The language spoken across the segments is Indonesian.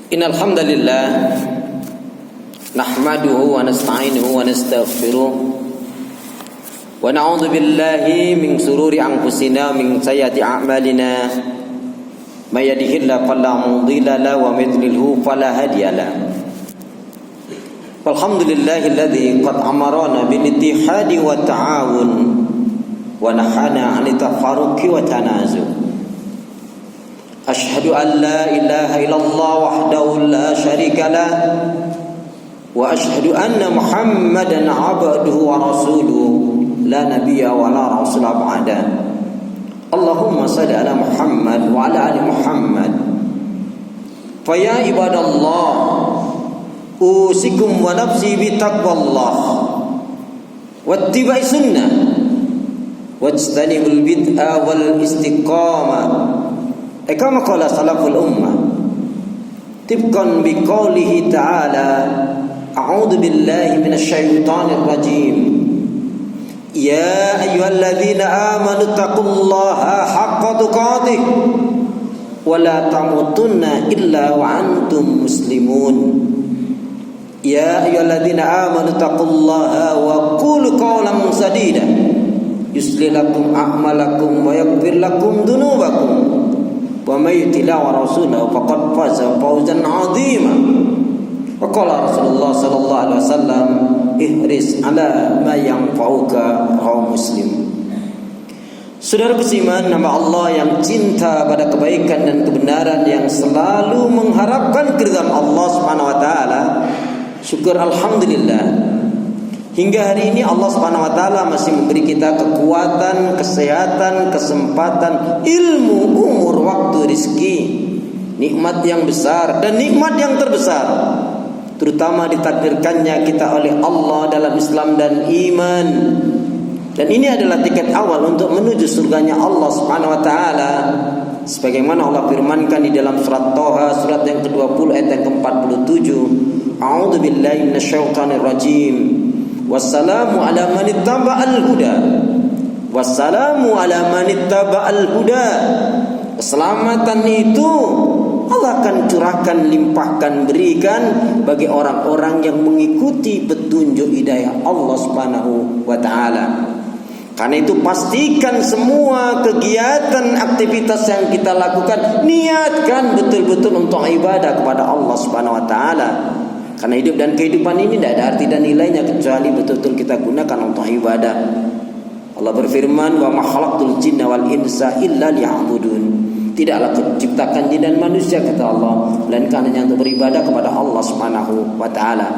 Innal hamdalillah nahmaduhu wa nasta'inuhu wa nastaghfiruh wa na'udzu billahi min shururi anfusina min sayyiati a'malina may yahdihillahu fala mudilla lahu wa may yudlilhu fala hadiya lahu. Alhamdulillahilladzi qad amarana bil ittihadi wa ta'awun wa nahana 'anil tafarruqi wa tanazu'. Asyhadu an la ilaha illallah wahdahu la syarika lah wa asyhadu anna Muhammadan 'abduhu wa rasuluhu la nabiyya wa la rasula ba'da. Allahumma shalli ala Muhammad wa ala ali Muhammad. Fa ya ibadallah usikum wa nafsi bi taqwallah wattiba'i sunnah wajtanibul bid'ah wal istiqamah. Kama qala salaful ummah tibqan biqaulihi ta'ala a'udzu billahi minasy syaithanir rajim ya ayyuhalladzina amanu taqullaha haqqa tuqatih wa la tamutunna illa wa antum muslimun. Ya ayyuhalladzina amanu taqullaha wa qulu qawlan sadida yuslih lakum a'malakum wa yaghfir lakum dhunubakum wa may yuti'illah wa rasulahu faqad faza fawzan 'azima. Wa qala Rasulullah sallallahu alaihi wasallam ihris ala ma yanfa'uka rawahu Muslim. Saudara beriman, nama Allah yang cinta pada kebaikan dan kebenaran, yang selalu mengharapkan keridhaan Allah Subhanahu wa taala. Syukur alhamdulillah, hingga hari ini Allah Subhanahu wa taala masih memberi kita kekuatan, kesehatan, kesempatan, ilmu, umur, waktu, rizki, nikmat yang besar dan nikmat yang terbesar, terutama ditakdirkannya kita oleh Allah dalam Islam dan iman. Dan ini adalah tiket awal untuk menuju surganya Allah Subhanahu wa taala. Sebagaimana Allah firmankan di dalam surat Thaha surat yang ke-20 ayat yang ke-47, A'udzu billahi minasyaitonir rajim. Wassalamu ala man ittaba'al huda. Wassalamu ala man ittaba'al huda. Keselamatan itu Allah akan curahkan, limpahkan, berikan bagi orang-orang yang mengikuti petunjuk hidayah Allah Subhanahu wa taala. Karena itu pastikan semua kegiatan, aktivitas yang kita lakukan niatkan betul-betul untuk ibadah kepada Allah Subhanahu wa taala. Karena hidup dan kehidupan ini tidak ada arti dan nilainya kecuali betul-betul kita gunakan untuk ibadah. Allah berfirman, "Wa ma khalaqtul jinna wal insa illa liya'budun." Tidaklah kuciptakan jin dan manusia, kata Allah, melainkan hanya untuk beribadah kepada Allah Subhanahu wa taala.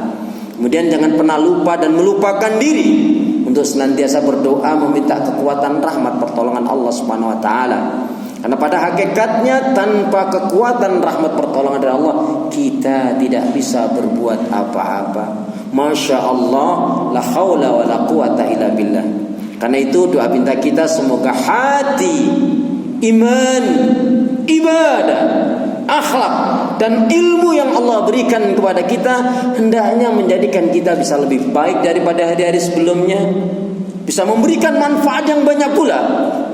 Kemudian jangan pernah lupa dan melupakan diri untuk senantiasa berdoa meminta kekuatan, rahmat, pertolongan Allah Subhanahu wa taala. Karena pada hakikatnya tanpa kekuatan, rahmat, pertolongan dari Allah kita tidak bisa berbuat apa-apa. Masya Allah, la haula wa la quwata illa billah. Karena itu doa minta kita semoga hati, iman, ibadah, akhlak dan ilmu yang Allah berikan kepada kita hendaknya menjadikan kita bisa lebih baik daripada hari-hari sebelumnya, bisa memberikan manfaat yang banyak pula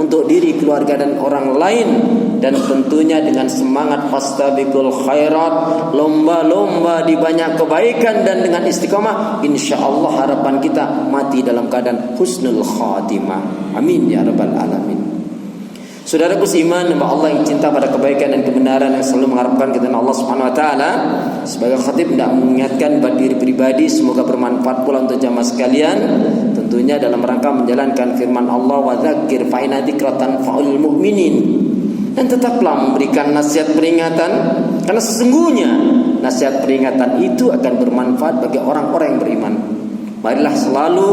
untuk diri, keluarga dan orang lain. Dan tentunya dengan semangat fastabiqul khairat, lomba-lomba di banyak kebaikan, dan dengan istiqamah insyaallah harapan kita mati dalam keadaan husnul khatimah. Amin ya rabbal alamin. Saudaraku seiman, bahwa Allah yang cinta pada kebaikan dan kebenaran, yang selalu mengharapkan keridhaan Allah Subhanahu wa taala, sebagai khatib hendak mengingatkan buat diri pribadi, semoga bermanfaat pula untuk jamaah sekalian, tentunya dalam rangka menjalankan firman Allah, wa dzakir fa inna dzikratan fa'ul mu'minin. Dan tetaplah memberikan nasihat peringatan, karena sesungguhnya nasihat peringatan itu akan bermanfaat bagi orang-orang yang beriman. Marilah selalu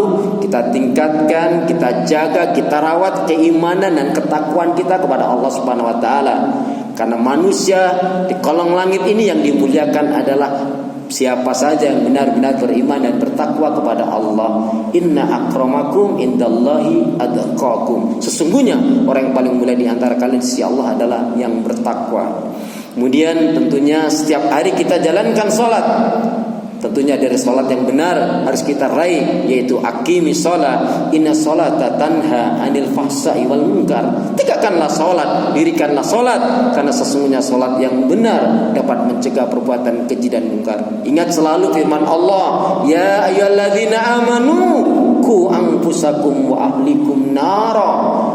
kita tingkatkan, kita jaga, kita rawat keimanan dan ketakwaan kita kepada Allah Subhanahu wa taala. Karena manusia di kolong langit ini yang dimuliakan adalah siapa saja yang benar-benar beriman dan bertakwa kepada Allah. Inna akramakum indallahi atqakum. Sesungguhnya orang yang paling mulia di antara kalian di sisi Allah adalah yang bertakwa. Kemudian tentunya setiap hari kita jalankan sholat. Tentunya dari salat yang benar harus kita raih, yaitu aqimis shalah, inna sholata tanha 'anil fahsya'i wal munkar. Tegakkanlah salat, dirikanlah salat, karena sesungguhnya salat yang benar dapat mencegah perbuatan keji dan munkar. Ingat selalu firman Allah, ya ayyuhalladzina amanu qu anfusakum wa ahlikum nara.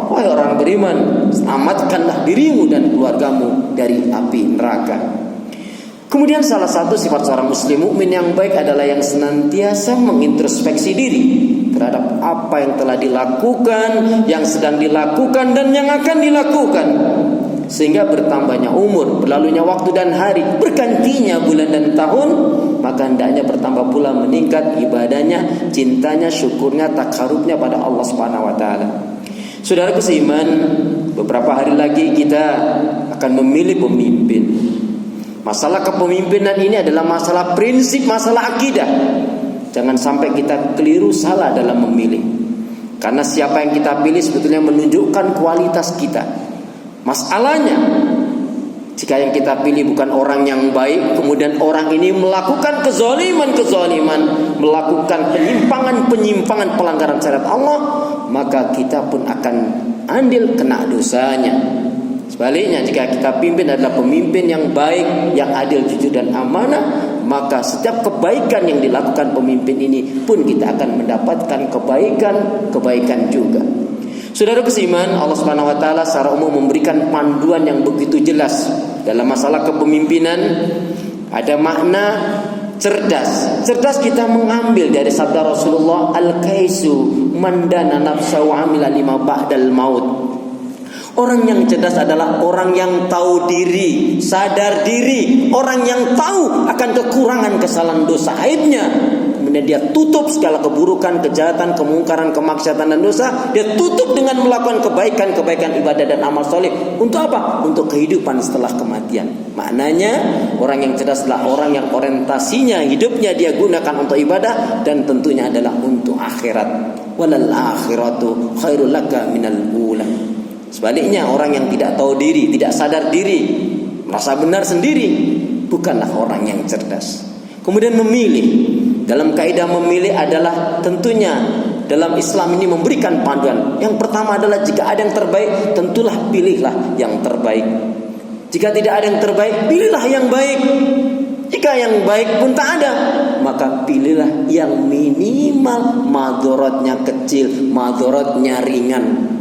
Wahai orang beriman, selamatkanlah dirimu dan keluargamu dari api neraka. Kemudian salah satu sifat seorang muslim mukmin yang baik adalah yang senantiasa mengintrospeksi diri terhadap apa yang telah dilakukan, yang sedang dilakukan, dan yang akan dilakukan. Sehingga bertambahnya umur, berlalunya waktu dan hari, bergantinya bulan dan tahun, maka hendaknya bertambah pula meningkat ibadahnya, cintanya, syukurnya, takarubnya pada Allah Subhanahu wa taala. Saudaraku seiman, beberapa hari lagi kita akan memilih pemimpin. Masalah kepemimpinan ini adalah masalah prinsip, masalah akidah. Jangan sampai kita keliru salah dalam memilih. Karena siapa yang kita pilih sebetulnya menunjukkan kualitas kita. Masalahnya, jika yang kita pilih bukan orang yang baik, kemudian orang ini melakukan kezaliman, melakukan penyimpangan, pelanggaran syariat Allah, maka kita pun akan andil kena dosanya. Sebaliknya, jika kita pimpin adalah pemimpin yang baik, yang adil, jujur dan amanah, maka setiap kebaikan yang dilakukan pemimpin ini pun kita akan mendapatkan kebaikan juga. Saudara seiman, Allah Subhanahu wa taala secara umum memberikan panduan yang begitu jelas dalam masalah kepemimpinan. Ada makna cerdas. Cerdas kita mengambil dari sabda Rasulullah, al-kaisu man dana nafsahu amila lima ba'dal maut. Orang yang cerdas adalah orang yang tahu diri, sadar diri, orang yang tahu akan kekurangan, kesalahan, dosa, aibnya. Kemudian dia tutup segala keburukan, kejahatan, kemungkaran, kemaksiatan dan dosa. Dia tutup dengan melakukan kebaikan ibadah dan amal soleh. Untuk apa? Untuk kehidupan setelah kematian. Maknanya orang yang cerdas adalah orang yang orientasinya, hidupnya dia gunakan untuk ibadah dan tentunya adalah untuk akhirat. Walal akhiratu khairul laka minal ula. Sebaliknya, orang yang tidak tahu diri, tidak sadar diri, merasa benar sendiri, bukanlah orang yang cerdas. Kemudian memilih. Dalam kaidah memilih adalah tentunya dalam Islam ini memberikan panduan. Yang pertama adalah jika ada yang terbaik, tentulah pilihlah yang terbaik. Jika tidak ada yang terbaik, pilihlah yang baik. Jika yang baik pun tak ada, maka pilihlah yang minimal madorotnya kecil, madorotnya ringan.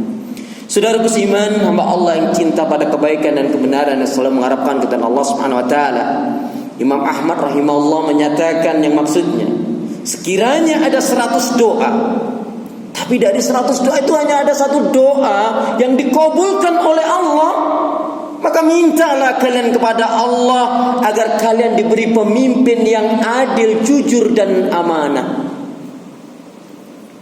Saudaraku seiman, hamba Allah yang cinta pada kebaikan dan kebenaran yang selalu mengharapkan kepada Allah Subhanahu wa taala. Imam Ahmad rahimahullah menyatakan yang maksudnya, sekiranya ada 100 doa, tapi dari 100 doa itu hanya ada satu doa yang dikabulkan oleh Allah, maka mintalah kalian kepada Allah agar kalian diberi pemimpin yang adil, jujur dan amanah.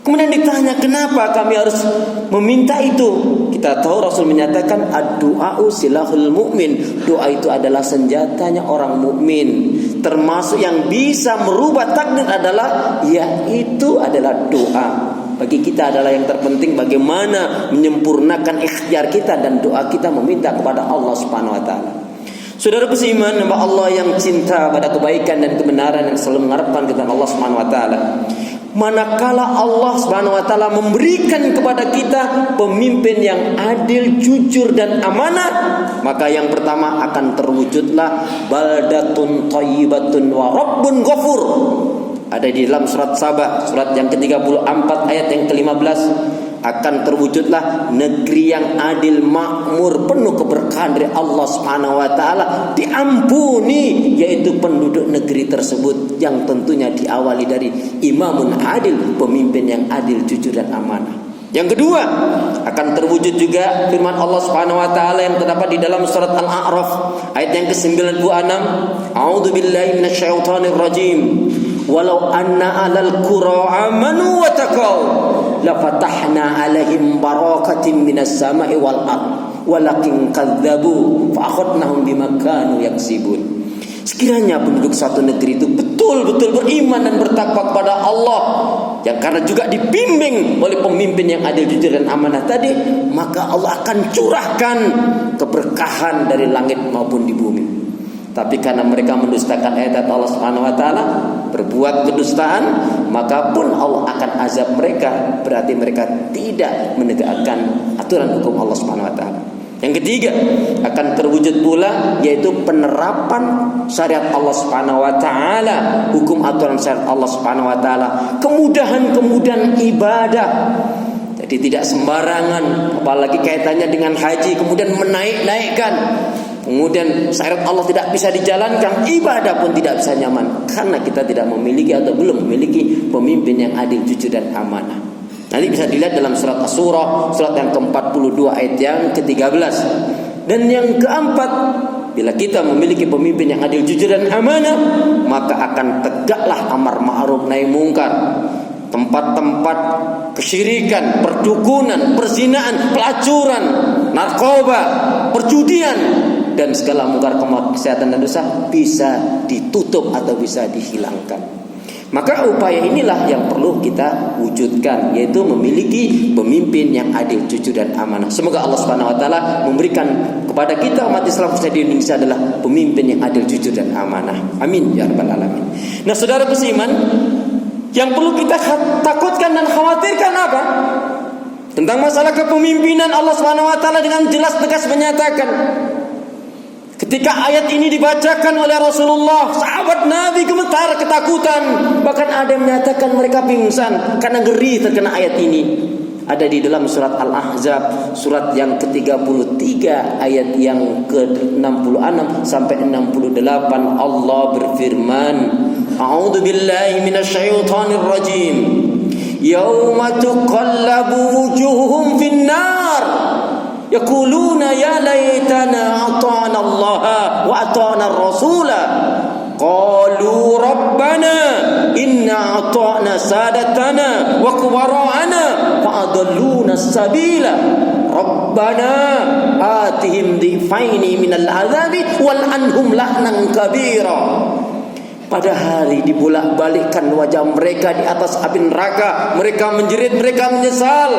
Kemudian ditanya, kenapa kami harus meminta itu? Kita tahu Rasul menyatakan ad-du'a'u silahul mu'min. Doa itu adalah senjatanya orang mukmin. Termasuk yang bisa merubah takdir adalah, yaitu adalah doa. Bagi kita adalah yang terpenting bagaimana menyempurnakan ikhtiar kita dan doa kita meminta kepada Allah Subhanahu wa taala. Saudaraku seiman, hamba Allah yang cinta pada kebaikan dan kebenaran yang selalu mengharapkan kepada Allah Subhanahu wa taala. Manakala Allah Subhanahu wa taala memberikan kepada kita pemimpin yang adil, jujur dan amanah, maka yang pertama akan terwujudlah baldatun thayyibatun wa rabbun ghafur. Ada di dalam surat Saba, surat yang ke-34 ayat yang ke-15. Akan terwujudlah negeri yang adil, makmur, penuh keberkahan dari Allah Subhanahu wa taala, diampuni, yaitu penduduk negeri tersebut yang tentunya diawali dari imamun adil, pemimpin yang adil, jujur dan amanah. Yang kedua, akan terwujud juga firman Allah Subhanahu wa taala yang terdapat di dalam surat Al-A'raf ayat yang ke-96. A'udzubillahi minasyaitonir rajim. Walau anna 'alal qura amanu wa taqaw la fatahna 'alaihim barakatin minas sama'i wal ard walakin kadzdzabu fa akhadnahum bima kanu yaksibun. Sekiranya penduduk satu negeri itu betul-betul beriman dan bertakwa kepada Allah, yang karena juga dibimbing oleh pemimpin yang adil, jujur dan amanah tadi, maka Allah akan curahkan keberkahan dari langit maupun di bumi. Tapi karena mereka mendustakan ayat Allah Subhanahu wa taala, berbuat kedustaan, maka pun Allah akan azab mereka. Berarti mereka tidak menegakkan aturan hukum Allah Subhanahu wa taala. Yang ketiga, akan terwujud pula yaitu penerapan syariat Allah Subhanahu wa taala, hukum aturan syariat Allah Subhanahu wa taala, kemudahan-kemudahan ibadah. Jadi tidak sembarangan, apalagi kaitannya dengan haji kemudian menaik-naikkan. Kemudian syariat Allah tidak bisa dijalankan, ibadah pun tidak bisa nyaman karena kita tidak memiliki atau belum memiliki pemimpin yang adil, jujur dan amanah. Nanti bisa dilihat dalam surat Asy-Syura, surat yang ke-42 ayat yang ke-13. Dan yang keempat, bila kita memiliki pemimpin yang adil, jujur dan amanah, maka akan tegaklah amar ma'ruf nahi mungkar. Tempat-tempat kesyirikan, perdukunan, perzinaan, pelacuran, narkoba, perjudian, dan segala mungkar kemaksiatan dan dosa bisa ditutup atau bisa dihilangkan. Maka upaya inilah yang perlu kita wujudkan, yaitu memiliki pemimpin yang adil, jujur dan amanah. Semoga Allah Subhanahu wa taala memberikan kepada kita umat Islam di Indonesia adalah pemimpin yang adil, jujur dan amanah. Amin ya rabbal alamin. Nah, saudara seiman, yang perlu kita takutkan dan khawatirkan apa? Tentang masalah kepemimpinan, Allah Subhanahu wa taala dengan jelas tegas menyatakan, ketika ayat ini dibacakan oleh Rasulullah, sahabat Nabi gemetar ketakutan. Bahkan ada yang menyatakan mereka pingsan karena ngeri terkena ayat ini. Ada di dalam surat Al-Ahzab, surat yang ke-33 ayat yang ke-66 sampai 68. Allah berfirman, A'udzu billahi minasyaitonir rajim. Yauma tuqallabu wujuhum finnar. Yaquluna ya laitana ata'na Allah wa ata'na ar-rasula. Qalu rabbana inna ata'na sadatana wa kubara'ana fa adalluna as-sabila. Rabbana atihim dhifaini minal azabi wal anhum la'nan kabira. Pada hari dibolak-balikkan wajah mereka di atas api neraka, mereka menjerit, mereka menyesal.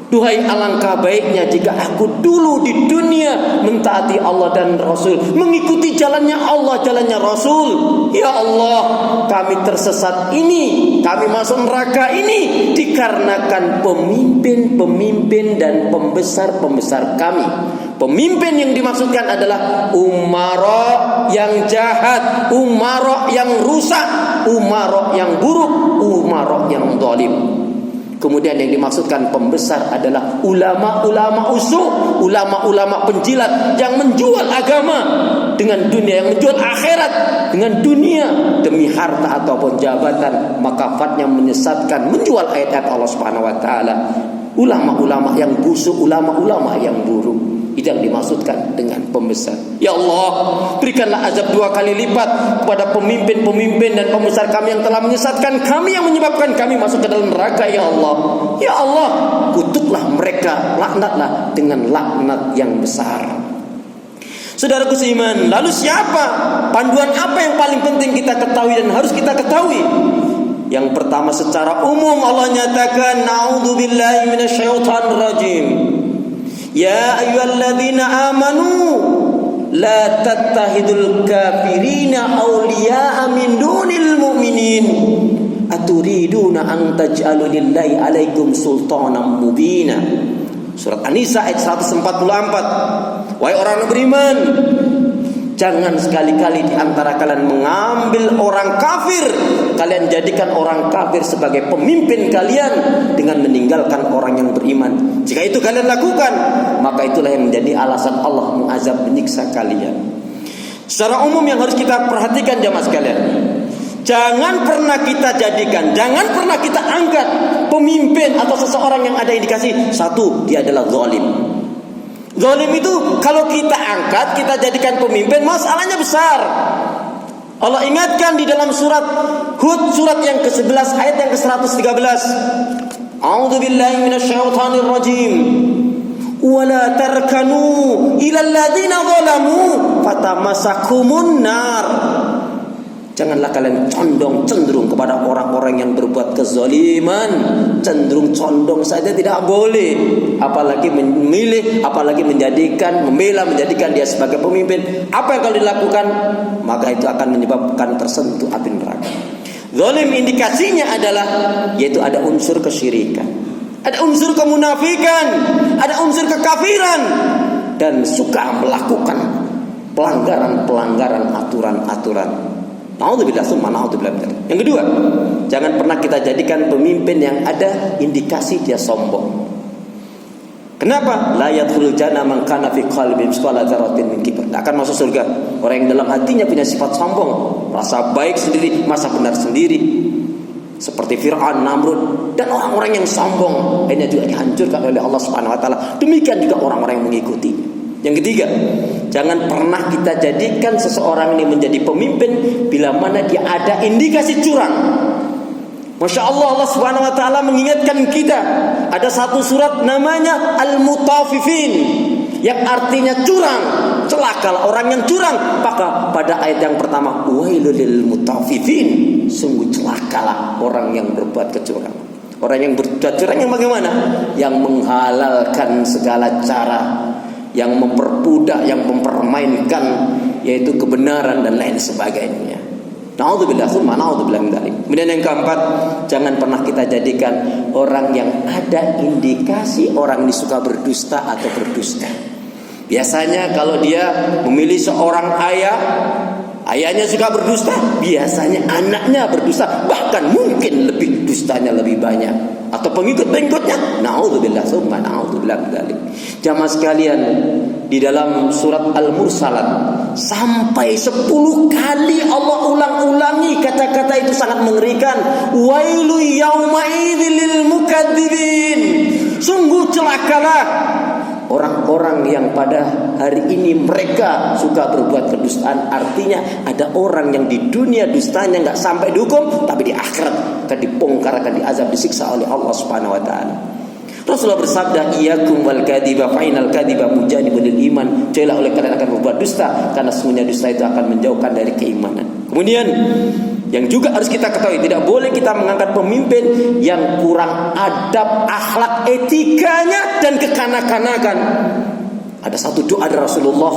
Duhai alangkah baiknya jika aku dulu di dunia mentaati Allah dan Rasul, mengikuti jalannya Allah, jalannya Rasul. Ya Allah, kami tersesat ini, kami masuk neraka ini dikarenakan pemimpin-pemimpin dan pembesar-pembesar kami. Pemimpin yang dimaksudkan adalah umara yang jahat, umara yang rusak, umara yang buruk, umara yang zalim. Kemudian yang dimaksudkan pembesar adalah ulama-ulama usuk, ulama-ulama penjilat yang menjual agama dengan dunia, yang menjual akhirat dengan dunia demi harta ataupun jabatan, makafatnya menyesatkan, menjual ayat-ayat Allah Subhanahu wa taala. Ulama-ulama yang busuk, ulama-ulama yang buruk. Itu yang dimaksudkan dengan pembesar. Ya Allah, berikanlah azab 2 kali lipat kepada pemimpin-pemimpin dan pembesar kami yang telah menyesatkan kami, yang menyebabkan kami masuk ke dalam neraka. Ya Allah, ya Allah, kutuklah mereka, laknatlah dengan laknat yang besar. Saudaraku seiman, lalu siapa? Panduan apa yang paling penting kita ketahui dan harus kita ketahui? Yang pertama, secara umum Allah nyatakan, A'udzubillahi minasyaitonir rajim. Ya ayyuhalladzina amanu la tattahidul kafirina awliya'a min dunil mu'minin aturiduna an taj'alu lillahi 'alaikum sultanan mubina. Surat An-Nisa ayat 144. Wahai orang yang beriman, jangan sekali-kali di antara kalian mengambil orang kafir, kalian jadikan orang kafir sebagai pemimpin kalian dengan meninggalkan orang yang beriman. Jika itu kalian lakukan, maka itulah yang menjadi alasan Allah mengazab, menyiksa kalian. Secara umum yang harus kita perhatikan jamaah sekalian, jangan pernah kita jadikan, jangan pernah kita angkat pemimpin atau seseorang yang ada indikasi satu, dia adalah zalim. Zalim itu kalau kita angkat, kita jadikan pemimpin, masalahnya besar. Allah ingatkan di dalam surat Hud, surat yang ke-11 ayat yang ke-113. A'udzu billahi minasyaitonir rajim. Wala tarkanu ilal ladzina zalamu fatamasakumun nar. Janganlah kalian cenderung kepada orang-orang yang berbuat kezaliman. Cenderung condong saja tidak boleh. Apalagi memilih, apalagi menjadikan dia sebagai pemimpin. Apa yang kalau dilakukan, maka itu akan menyebabkan tersentuh api neraka. Zalim indikasinya adalah, yaitu ada unsur kesyirikan, ada unsur kemunafikan, ada unsur kekafiran, dan suka melakukan pelanggaran aturan-aturan. Na'udzubillah tsumma na'udzubillah. Yang kedua, jangan pernah kita jadikan pemimpin yang ada indikasi dia sombong. Kenapa? La yadkhulul jannah man kana fi qalbihi mithqala dzarratin min kibr. Tak akan masuk surga orang yang dalam hatinya punya sifat sombong, rasa baik sendiri, masa benar sendiri. Seperti Fir'aun, Namrud, dan orang-orang yang sombong, akhirnya juga dihancurkan oleh Allah Subhanahu wa taala. Demikian juga orang-orang yang mengikuti. Yang ketiga, jangan pernah kita jadikan seseorang ini menjadi pemimpin bila mana dia ada indikasi curang. Masya Allah, Allah Subhanahu wa taala mengingatkan kita. Ada satu surat namanya Al-Mutaffifin, yang artinya curang, celakalah orang yang curang. Maka pada ayat yang pertama, wailul lil mutaffifin, sungguh celakalah orang yang berbuat kecurangan. Orang yang berbuat curang yang bagaimana? Yang menghalalkan segala cara, yang memperbudak, yang mempermainkan, yaitu kebenaran dan lain sebagainya. Na'udzubillah tsumma na'udzubillah min dzalik. Kemudian yang keempat, jangan pernah kita jadikan orang yang ada indikasi orang ini suka berdusta atau berdusta. Biasanya kalau dia memilih seorang ayah, ayahnya suka berdusta, biasanya anaknya berdusta, bahkan mungkin lebih dustanya lebih banyak, atau pengikut-pengikutnya. Na'udzubillah tsumma na'udzubillah min dzalik. Jamaah sekalian, di dalam surat Al-Mursalat sampai 10 kali Allah ulang-ulangi kata-kata itu sangat mengerikan. Wailu yauma idzil lil mukadzibin. Sungguh celakalah orang-orang yang pada hari ini mereka suka berbuat kedustaan. Artinya ada orang yang di dunia dustanya enggak sampai dihukum, tapi di akhirat akan dibongkar, akan diazab, disiksa oleh Allah Subhanahu wa taala. Rasulullah bersabda, iyyakum wal kadhiba fa inal kadhiba mujanibul iman. Jauhilah oleh kalian akan berbuat dusta, karena sesungguhnya dusta itu akan menjauhkan dari keimanan. Kemudian yang juga harus kita ketahui, tidak boleh kita mengangkat pemimpin yang kurang adab, akhlak, etikanya dan kekanak-kanakan. Ada satu doa dari Rasulullah,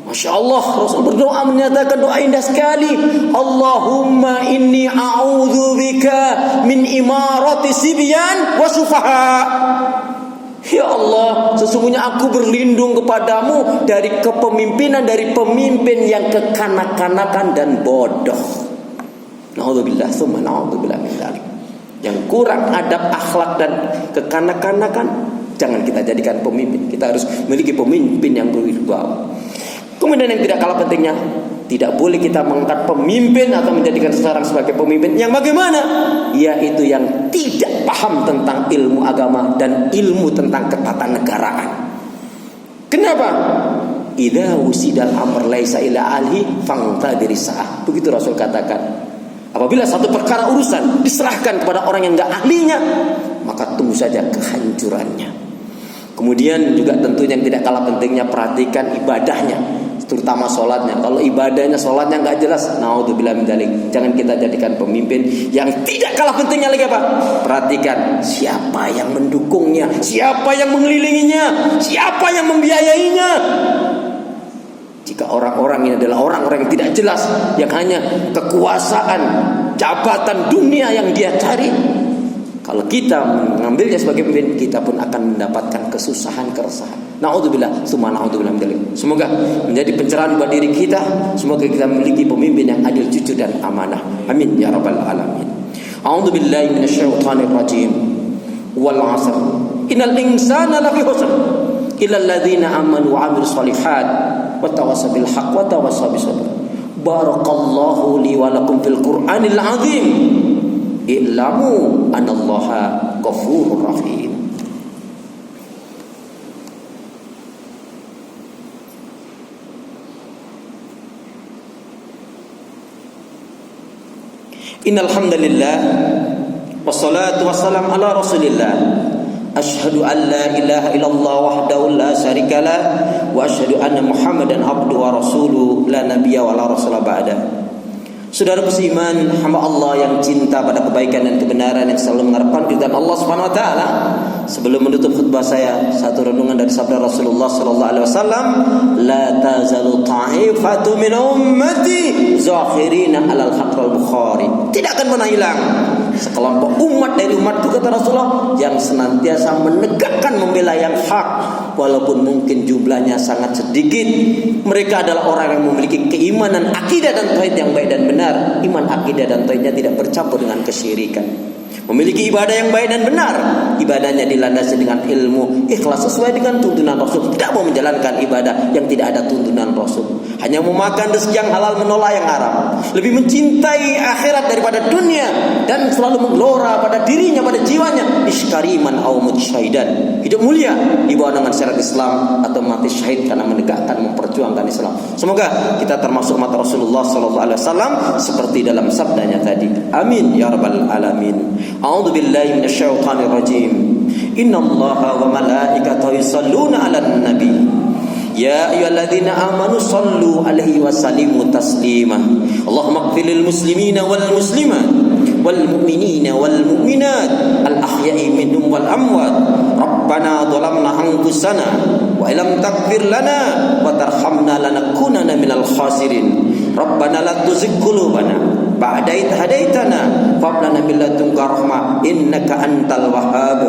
Masya Allah, Rasul berdoa menyatakan doa indah sekali. Allahumma inni a'udzubika min imarati sibyan wa sufaha. Ya Allah, sesungguhnya aku berlindung kepadamu dari kepemimpinan, dari pemimpin yang kekanak-kanakan dan bodoh. Na'udzubillah tsumma na'udzubillah min dzalik. Yang kurang adab, akhlak dan kekanak-kanakan jangan kita jadikan pemimpin. Kita harus memiliki pemimpin yang berwibawa. Kemudian yang tidak kalah pentingnya, tidak boleh kita mengangkat pemimpin atau menjadikan seseorang sebagai pemimpin yang bagaimana? Yaitu yang tidak paham tentang ilmu agama dan ilmu tentang ketatanegaraan. Kenapa? Idza usidal amr laisa ila ahli fangtadiri sa'ah. Begitu Rasul katakan. Apabila satu perkara urusan diserahkan kepada orang yang enggak ahlinya, maka tunggu saja kehancurannya. Kemudian juga tentunya yang tidak kalah pentingnya, perhatikan ibadahnya, terutama sholatnya. Kalau ibadahnya, sholatnya nggak jelas, naudzubillah min dzalik, jangan kita jadikan pemimpin. Yang tidak kalah pentingnya lagi apa? Perhatikan siapa yang mendukungnya, siapa yang mengelilinginya, siapa yang membiayainya. Jika orang-orang ini adalah orang-orang yang tidak jelas, yang hanya kekuasaan, jabatan dunia yang dia cari, kalau kita mengambilnya sebagai pemimpin, kita pun akan mendapatkan kesusahan, keresahan. Na'udzubillah, tsumma na'udzubillah min dzalik. Semoga menjadi pencerahan buat diri kita. Semoga kita memiliki pemimpin yang adil, jujur dan amanah. Amin ya rabbal alamin. A'udzubillahi minasyaitonir rajim. Wal 'asr. Innal insana lafi khusr. Illa alladzina amanu wa 'amilus shalihat wa tawassaw bil haqq wa tawassaw bis sabr. Barakallahu li wa lakum fil Qur'anil 'azim. I'lamu anallaha ghafurur rahim. Innal hamdalillah wassalatu wassalamu ala Rasulillah. Asyhadu an la ilaha illallah wahdahu la syarikalah wa asyhadu anna Muhammadan abduhu wa rasuluhu la nabiyya wa la rasula ba'da. Saudaraku seiman, hamba Allah yang cinta pada kebaikan dan kebenaran, yang selalu mengharapkan ridha Allah Subhanahu wa taala. Sebelum menutup khutbah saya, satu renungan dari sabda Rasulullah sallallahu alaihi wasallam, la tazalu ta'ifatu min ummati zahirina 'alal haqq wal Bukhari. Tidak akan pernah hilang sekelompok umat dari umatku, kata Rasulullah, yang senantiasa menegakkan membela yang hak walaupun mungkin jumlahnya sangat sedikit. Mereka adalah orang yang memiliki keimanan, akidah dan tauhid yang baik dan benar. Iman, akidah dan tauhidnya tidak bercampur dengan kesyirikan. Memiliki ibadah yang baik dan benar, ibadahnya dilandasi dengan ilmu, ikhlas sesuai dengan tuntunan Rasul. Tidak mau menjalankan ibadah yang tidak ada tuntunan Rasul, hanya memakan rezeki yang halal, menolak yang haram, lebih mencintai akhirat daripada dunia, dan selalu menggelora pada dirinya, pada jiwanya, iskariman au mutsyahidan, hidup mulia di bawah naungan syariat Islam atau mati syahid karena menegakkan, memperjuangkan Islam. Semoga kita termasuk umat Rasulullah sallallahu alaihi wasallam seperti dalam sabdanya tadi. Amin ya rabbal alamin. A'udzu billahi minasyaitonir rajim. Innallaha wa malaikatahu yusholluna 'alan nabi. Ya ayyuhalladzina amanu shallu 'alaihi wa sallimu taslima. Allahumma ighfir lil muslimina wal muslimat wal mu'minina wal mu'minat al ahya'i minhum wal amwat. Rabbana dhalamna anfusana wa illam taghfir lana wa tarhamna lanakunanna minal khasirin. Rabbana la tuzigh qulubana ba'da idh hadaitana wa hab lana min ladunka rahmah innaka antal wahhab.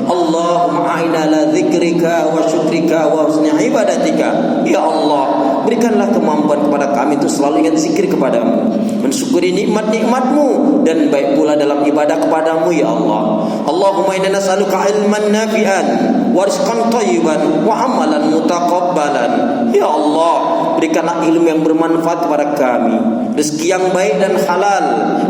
Allahumma a'inna ala dzikrika wa syukrika wa husni ibadatika. Ya Allah, berikanlah kemampuan kepada kami untuk selalu ingat zikir kepadamu, mensyukuri nikmat-nikmatmu, dan baik pula dalam ibadah kepadamu ya Allah. Allahumma inna nas'aluka ilman nafi'an wa rizqan thayyiban wa amalan mutaqabbalan. Ya Allah, berikanlah ilmu yang bermanfaat kepada kami, rezeki yang baik dan halal,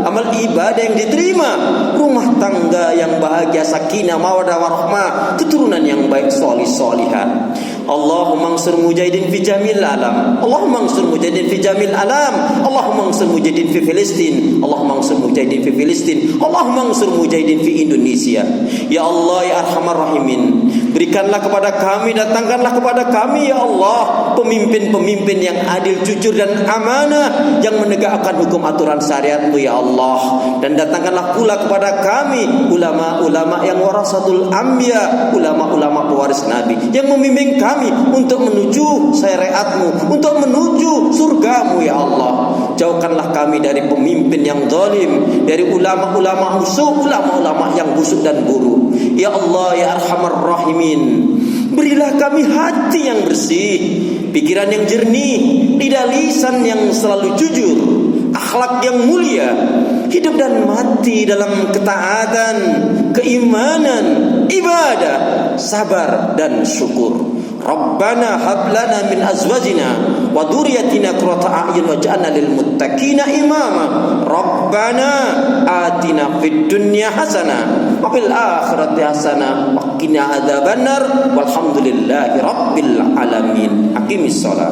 amal ibadah yang diterima, rumah tangga yang bahagia, sakinah, mawaddah warahmah, keturunan yang baik, solih solihah. Allahumma ansur mujahidin fi jamil alam. Allahumma ansur mujahidin fi jamil alam. Allahumma ansur mujahidin fi Filistin. Allahumma ansur mujahidin fi Filistin. Allahumma ansur mujahidin fi Indonesia. Ya Allah ya arhamar rahimin, berikanlah kepada kami, datangkanlah kepada kami ya Allah pemimpin-pemimpin yang adil, jujur dan amanah, yang menegakkan hukum aturan syariat-Mu ya Allah. Dan datangkanlah pula kepada kami ulama-ulama yang warasatul anbiya, ulama-ulama pewaris Nabi, yang membimbing kami untuk menuju syariat-Mu, untuk menuju surga-Mu ya Allah. Jauhkanlah kami dari pemimpin yang zalim, dari ulama-ulama musuh, ulama-ulama yang busuk dan buruk. Ya Allah ya arhamar rahimin, berilah kami hati yang bersih, pikiran yang jernih, lidah lisan yang selalu jujur, akhlak yang mulia, hidup dan mati dalam ketaatan, keimanan, ibadah, sabar dan syukur. Rabbana hab lana min azwajina wa dhurriyyatina qurrata a'yun waj'alna lil muttaqina imama. Rabbana atina fid dunya hasanah wa fil akhirati hasanah wa qina adzabannar. Walhamdulillahi rabbil alamin. Aqimis shalah.